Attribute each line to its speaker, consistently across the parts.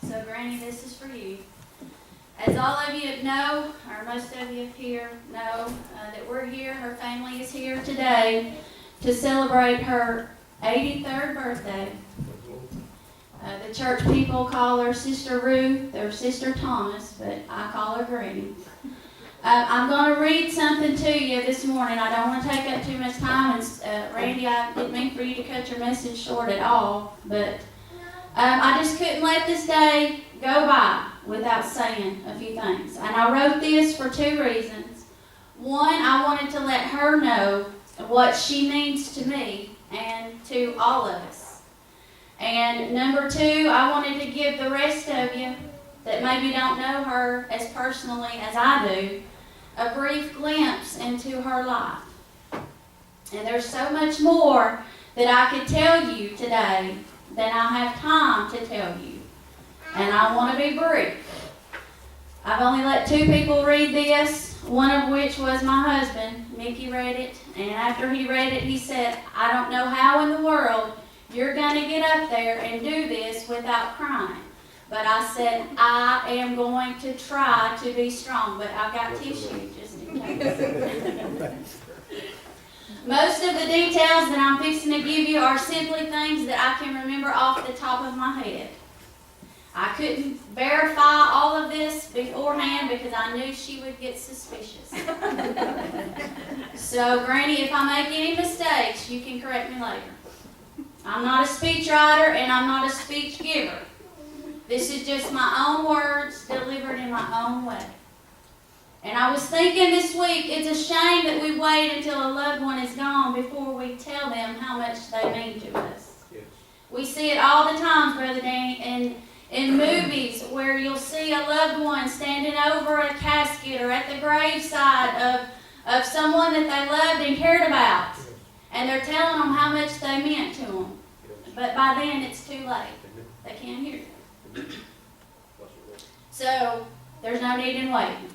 Speaker 1: So, Granny, this is for you. As all of you know, or most of you here know, that we're here, her family is here today to celebrate her 83rd birthday. The church people call her Sister Ruth or Sister Thomas, but I call her Granny. I'm going to read something to you this morning. I don't want to take up too much time. And Randy, I didn't mean for you to cut your message short at all, but I just couldn't let this day go by without saying a few things. And I wrote this for two reasons. One, I wanted to let her know what she means to me and to all of us. And number two, I wanted to give the rest of you that maybe don't know her as personally as I do, a brief glimpse into her life. And there's so much more that I could tell you today than I have time to tell you. And I want to be brief. I've only let two people read this, one of which was my husband. Mickey read it, and after he read it, he said, I don't know how in the world you're going to get up there and do this without crying. But I said, I am going to try to be strong, but I've got tissue just in case. Most of the details that I'm fixing to give you are simply things that I can remember off the top of my head. I couldn't verify all of this beforehand because I knew she would get suspicious. So, Granny, if I make any mistakes, you can correct me later. I'm not a speechwriter and I'm not a speech giver. This is just my own words delivered in my own way. And I was thinking this week, it's a shame that we wait until a loved one is gone before we tell them how much they mean to us. Yes. We see it all the time, Brother Danny, in movies where you'll see a loved one standing over a casket or at the graveside of someone that they loved and cared about. Yes. And they're telling them how much they meant to them. Yes. But by then it's too late. They can't hear you. So there's no need in waiting.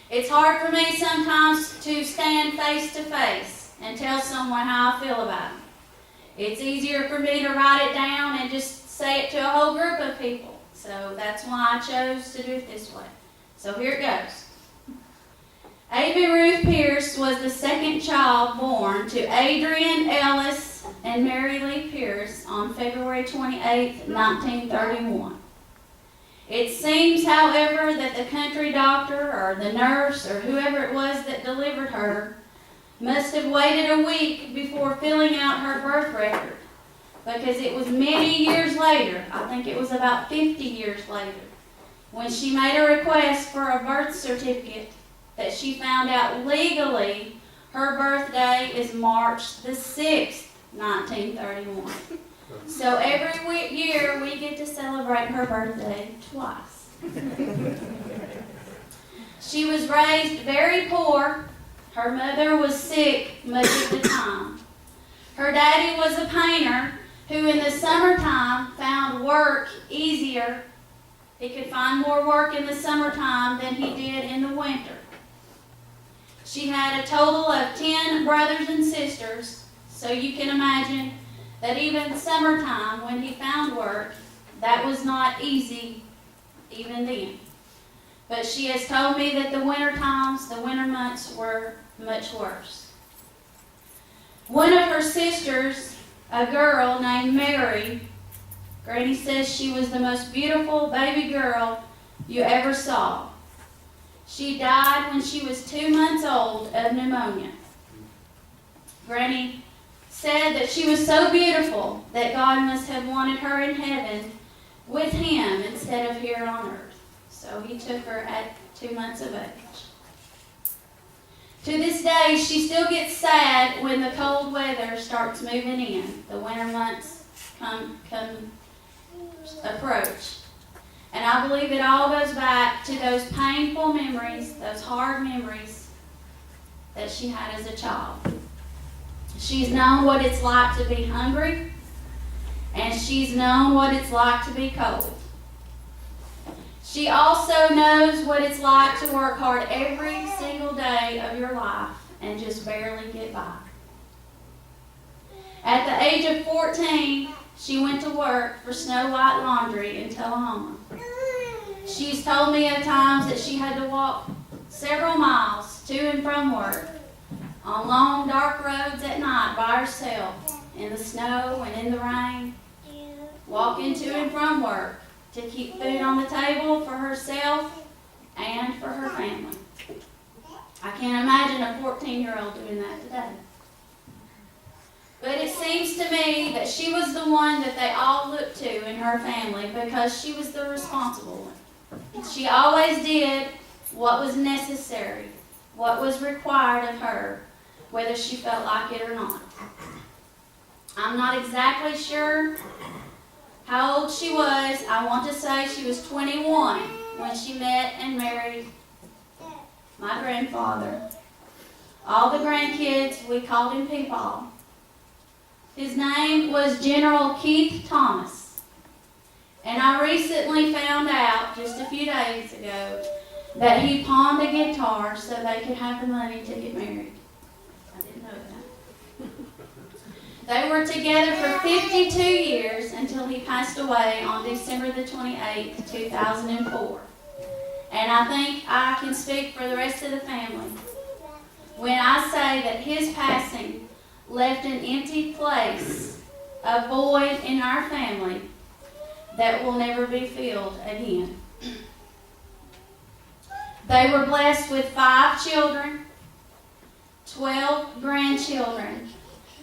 Speaker 1: It's hard for me sometimes to stand face to face and tell someone how I feel about it. It's easier for me to write it down and just say it to a whole group of people. So that's why I chose to do it this way. So here it goes. A.B. Ruth Pierce was the second child born to Adrian Ellis and Mary Lee Pierce on February 28, 1931. It seems, however, that the country doctor or the nurse or whoever it was that delivered her must have waited a week before filling out her birth record, because it was many years later, I think it was about 50 years later, when she made a request for a birth certificate that she found out legally her birthday is March the 6th, 1931. So every year we get to celebrate her birthday twice. She was raised very poor. Her mother was sick much of the time. Her daddy was a painter who in the summertime found work easier. He could find more work in the summertime than he did in the winter. She had a total of 10 brothers and sisters, so you can imagine that even summertime, when he found work, that was not easy even then. But she has told me that the winter months were much worse. One of her sisters, a girl named Mary, Granny says she was the most beautiful baby girl you ever saw. She died when she was 2 months old of pneumonia. Granny said that she was so beautiful that God must have wanted her in heaven with him instead of here on earth. So he took her at 2 months of age. To this day, she still gets sad when the cold weather starts moving in. The winter months approach. And I believe it all goes back to those painful memories, those hard memories that she had as a child. She's known what it's like to be hungry, and she's known what it's like to be cold. She also knows what it's like to work hard every single day of your life and just barely get by. At the age of 14, she went to work for Snow White Laundry in Tullahoma. She's told me of times that she had to walk several miles to and from work on long, dark roads at night by herself, in the snow and in the rain, walking to and from work to keep food on the table for herself and for her family. I can't imagine a 14-year-old doing that today. But it seems to me that she was the one that they all looked to in her family because she was the responsible one. She always did what was necessary, what was required of her, whether she felt like it or not. I'm not exactly sure how old she was. I want to say she was 21 when she met and married my grandfather. All the grandkids, we called him Peepaw. His name was General Keith Thomas. And I recently found out, just a few days ago, that he pawned a guitar so they could have the money to get married. I didn't know that. They were together for 52 years until he passed away on December the 28th, 2004. And I think I can speak for the rest of the family when I say that his passing left an empty place, a void in our family that will never be filled again. They were blessed with 5 children, 12 grandchildren,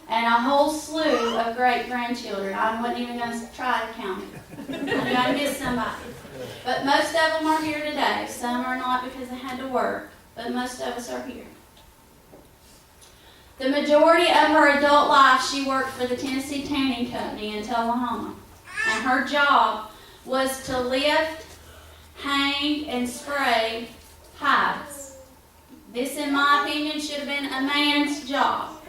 Speaker 1: and a whole slew of great-grandchildren. I wasn't even going to try to count them. I knew I missed somebody. But most of them are here today. Some are not because they had to work, but most of us are here. The majority of her adult life, she worked for the Tennessee Tanning Company in Tullahoma. And her job was to lift, hang, and spray hides. This, in my opinion, should have been a man's job.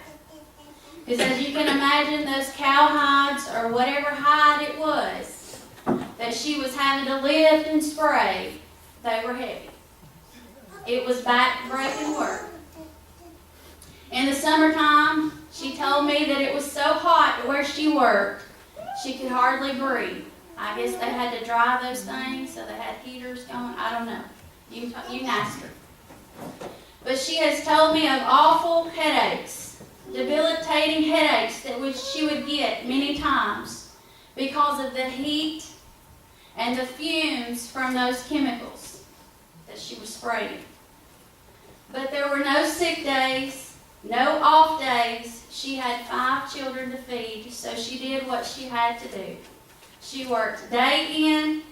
Speaker 1: Because as you can imagine, those cow hides or whatever hide it was that she was having to lift and spray, they were heavy. It was back-breaking work. In the summertime, she told me that it was so hot where she worked, she could hardly breathe. I guess they had to dry those things, so they had heaters going. I don't know. You can ask her. But she has told me of awful headaches, debilitating headaches that she would get many times because of the heat and the fumes from those chemicals that she was spraying. But there were no sick days, no off days. She had 5 children to feed, so she did what she had to do. She worked day in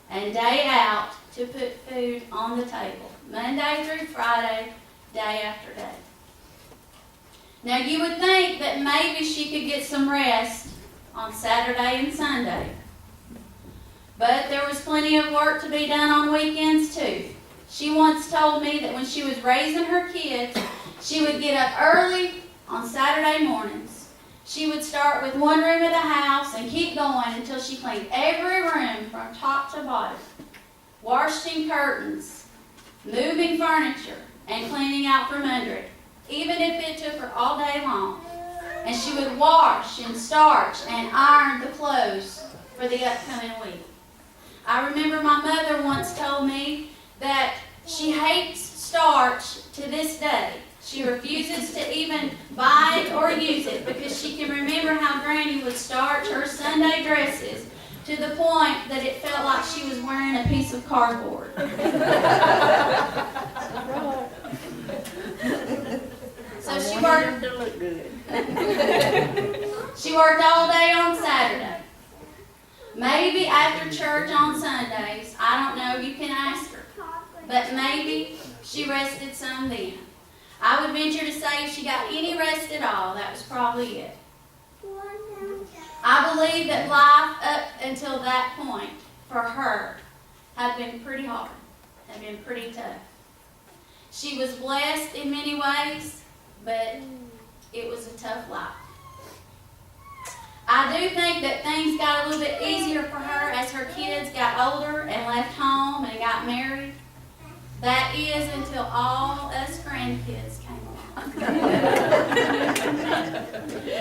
Speaker 1: and day out to put food on the table, Monday through Friday, day after day. Now you would think that maybe she could get some rest on Saturday and Sunday. But there was plenty of work to be done on weekends too. She once told me that when she was raising her kids, she would get up early on Saturday mornings. She would start with one room of the house and keep going until she cleaned every room from top to bottom, washing curtains, moving furniture, and cleaning out from under it, even if it took her all day long. And she would wash and starch and iron the clothes for the upcoming week. I remember my mother once told me that she hates starch to this day. She refuses to even buy it or use it because she can remember how Granny would starch her Sunday dresses to the point that it felt like she was wearing a piece of cardboard. So she worked to look good. She worked all day on Saturday. Maybe after church on Sundays, I don't know, you can ask her. But maybe she rested some then. I would venture to say if she got any rest at all, that was probably it. I believe that life up until that point for her had been pretty hard, had been pretty tough. She was blessed in many ways, but it was a tough life. I do think that things got a little bit easier for her as her kids got older and left home and got married. That is until all us grandkids came along.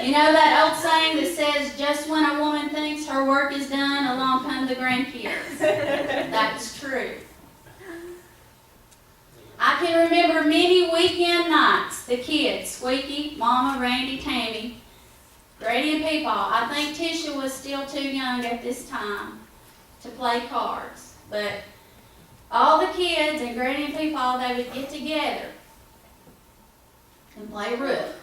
Speaker 1: You know that old saying that says, just when a woman thinks her work is done, along come the grandkids. That's true. I can remember many weekend nights, the kids, Squeaky, Mama, Randy, Tammy, Grady, and Peepaw. I think Tisha was still too young at this time to play cards. But all the kids and Grady and Peepaw, they would get together and play Ruth.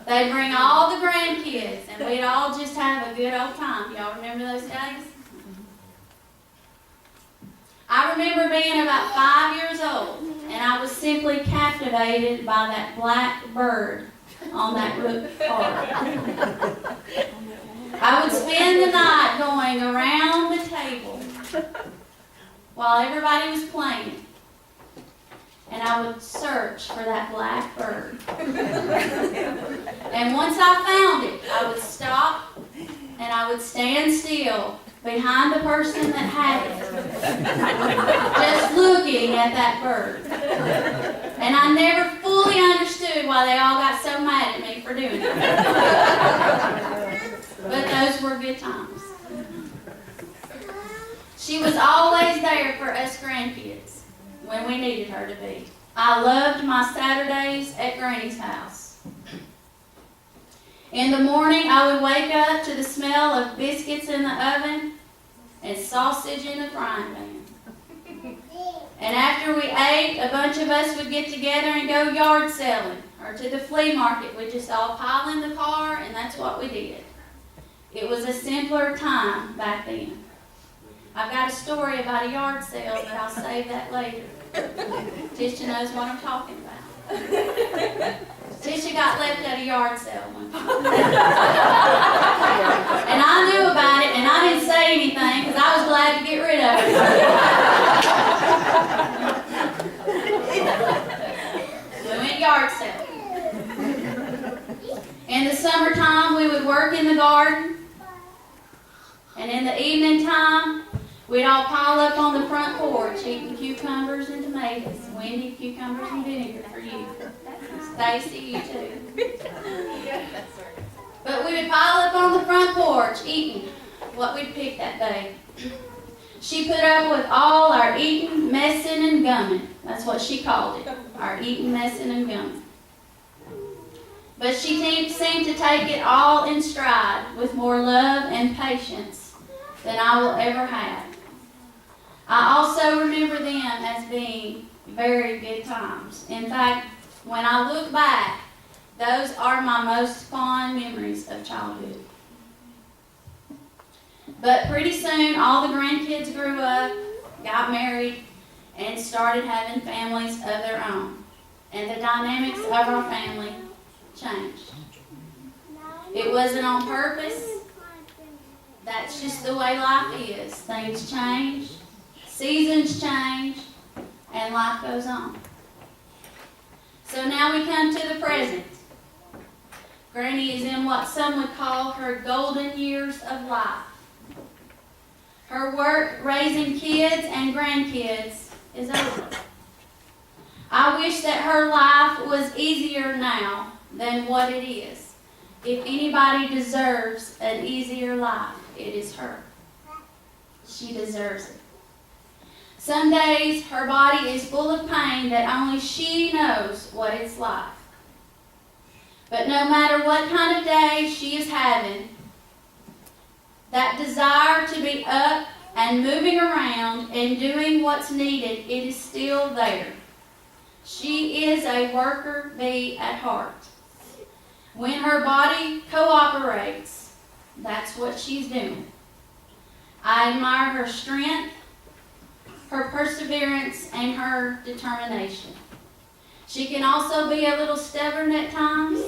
Speaker 1: They'd bring all the grandkids, and we'd all just have a good old time. Y'all remember those days? I remember being about 5 years old, and I was simply captivated by that black bird on that roof card. I would spend the night going around the table while everybody was playing, and I would search for that black bird. And once I found it, I would stop and I would stand still behind the person that had it, just looking at that bird. And I never fully understood why they all got so mad at me for doing it. But those were good times. She was always there for us grandkids when we needed her to be. I loved my Saturdays at Granny's house. In the morning, I would wake up to the smell of biscuits in the oven and sausage in the frying pan. And after we ate, a bunch of us would get together and go yard selling or to the flea market. We'd just all pile in the car, and that's what we did. It was a simpler time back then. I've got a story about a yard sale, but I'll save that later. Tisha knows what I'm talking about. Tisha got left at a yard sale one time. And I knew about it, and I didn't say anything because I was glad to get rid of it. We went yard selling. In the summertime, we would work in the garden. And in the evening time, we'd all pile up on the front porch eating cucumbers and tomatoes. Wendy, cucumbers and vinegar for you. Stacy, you too. But we would pile up on the front porch eating what we'd picked that day. She put up with all our eating, messing, and gumming. That's what she called it, our eating, messing, and gumming. But she seemed to take it all in stride with more love and patience than I will ever have. I also remember them as being very good times. In fact, when I look back, those are my most fond memories of childhood. But pretty soon, all the grandkids grew up, got married, and started having families of their own. And the dynamics of our family changed. It wasn't on purpose. That's just the way life is. Things change, seasons change, and life goes on. So now we come to the present. Granny is in what some would call her golden years of life. Her work raising kids and grandkids is over. I wish that her life was easier now than what it is. If anybody deserves an easier life, it is her. She deserves it. Some days her body is full of pain that only she knows what it's like. But no matter what kind of day she is having, that desire to be up and moving around and doing what's needed, it is still there. She is a worker bee at heart. When her body cooperates, that's what she's doing. I admire her strength, her perseverance, and her determination. She can also be a little stubborn at times,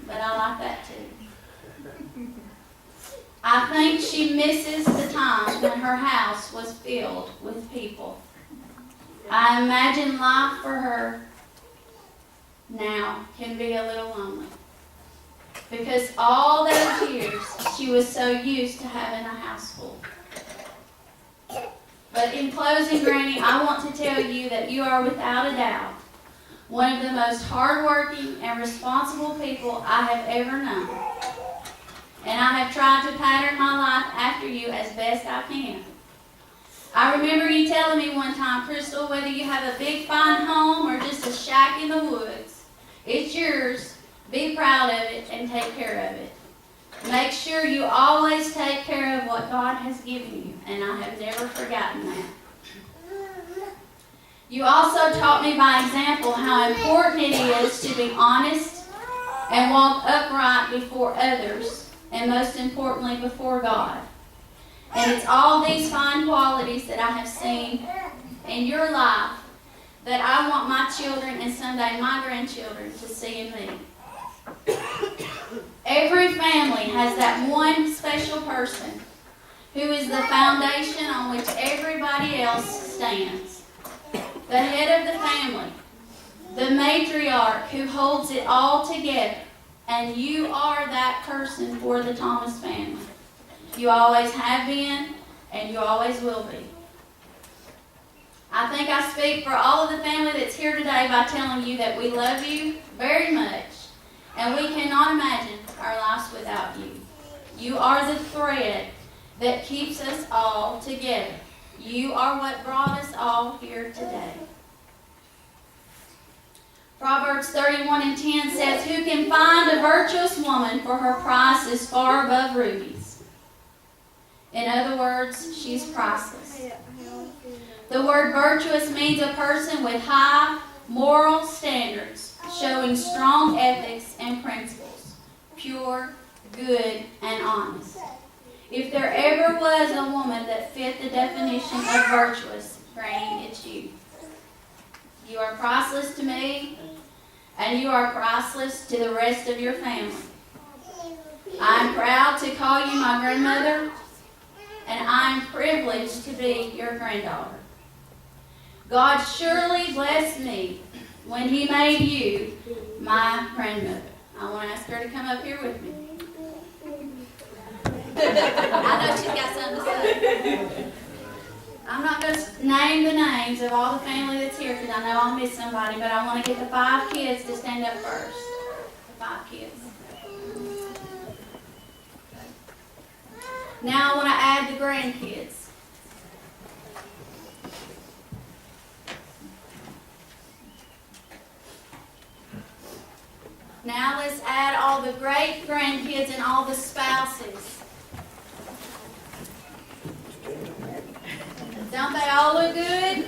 Speaker 1: but I like that too. I think she misses the time when her house was filled with people. I imagine life for her now can be a little lonely. Because all those years, she was so used to having a house full. But in closing, Granny, I want to tell you that you are without a doubt one of the most hardworking and responsible people I have ever known. And I have tried to pattern my life after you as best I can. I remember you telling me one time, Crystal, whether you have a big fine home or just a shack in the woods, it's yours. Be proud of it and take care of it. Make sure you always take care of what God has given you, and I have never forgotten that. You also taught me by example how important it is to be honest and walk upright before others, and most importantly before God. And it's all these fine qualities that I have seen in your life that I want my children and someday my grandchildren to see in me. Every family has that one special person who is the foundation on which everybody else stands. The head of the family, the matriarch who holds it all together, and you are that person for the Thomas family. You always have been, and you always will be. I think I speak for all of the family that's here today by telling you that we love you very much, and we cannot imagine our lives without you. You are the thread that keeps us all together. You are what brought us all here today. Proverbs 31:10 says, "Who can find a virtuous woman, for her price is far above rubies." In other words, she's priceless. The word virtuous means a person with high moral standards, showing strong ethics and principles, pure, good, and honest. If there ever was a woman that fit the definition of virtuous, Granny, it's you. You are priceless to me, and you are priceless to the rest of your family. I am proud to call you my grandmother, and I am privileged to be your granddaughter. God surely blessed me when He made you my grandmother. I want to ask her to come up here with me. I know she's got something to say. I'm not going to name the names of all the family that's here because I know I'll miss somebody, but I want to get the 5 kids to stand up first. The 5 kids. Now I want to add the grandkids. Now let's add all the great-grandkids and all the spouses. Don't they all look good?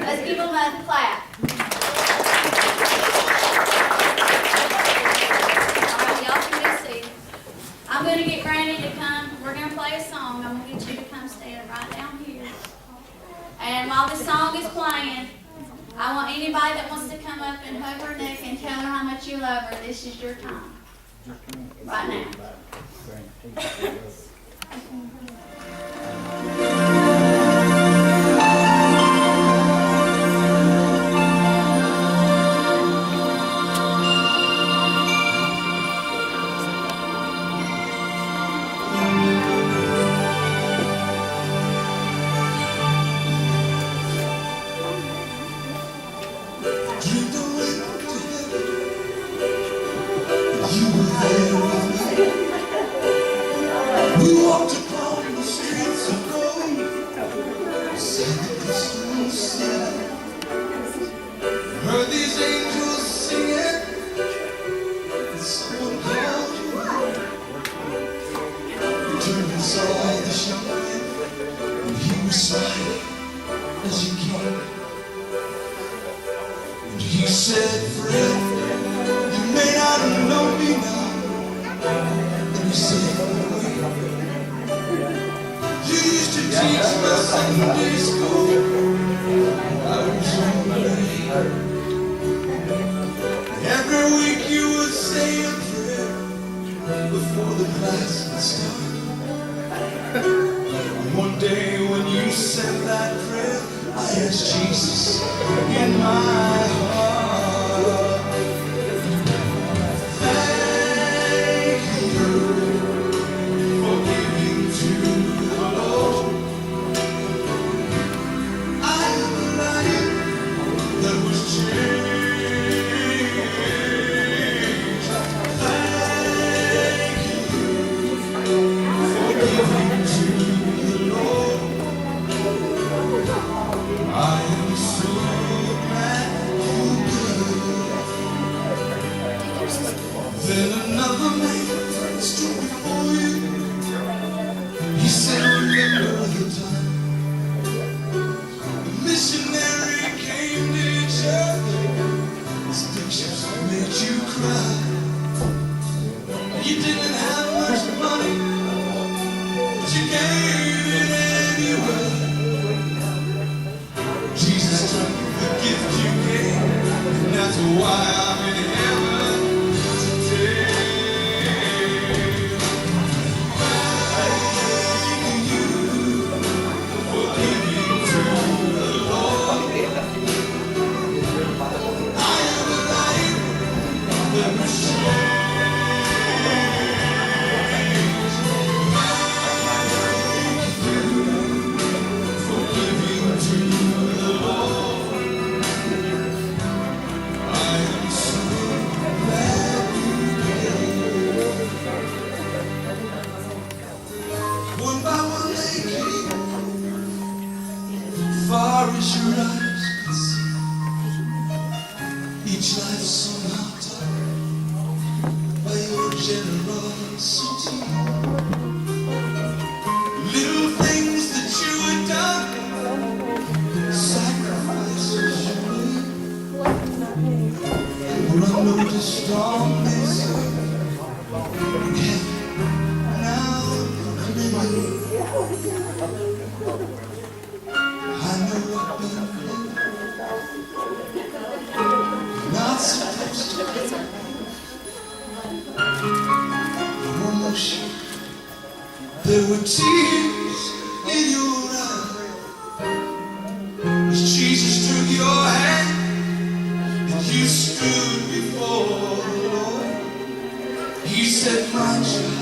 Speaker 1: Let's give them a clap. All right, y'all can be seated. I'm going to get Granny to come. We're going to play a song. I'm going to get you to come stand right down here. And while the song is playing, I want anybody that wants to come up and hug her neck and tell her how much you love her. This is your time. Right now.
Speaker 2: We walked upon the streets of gold, sang the Christmas song, heard these angels singing, and someone called you. You turned and saw the shine, and he was smiling as you came. And he said, "Friend, you may not know me now." And he said, "You used to teach my Sunday school. I was your name. Every week you would say a prayer before the class would start. And one day when you said that prayer, I asked Jesus in my heart. Thank you for giving to the Lord. I am a lion that was changed. your eyes could see, each life somehow touched by your generosity. Little things that you had done, sacrifices you made, were unnoticed on this earth. Yeah, now I'm living. I know I've been not supposed to. I'm almost sure there were tears in your eyes as Jesus took your hand and you stood before the Lord. He said, my child,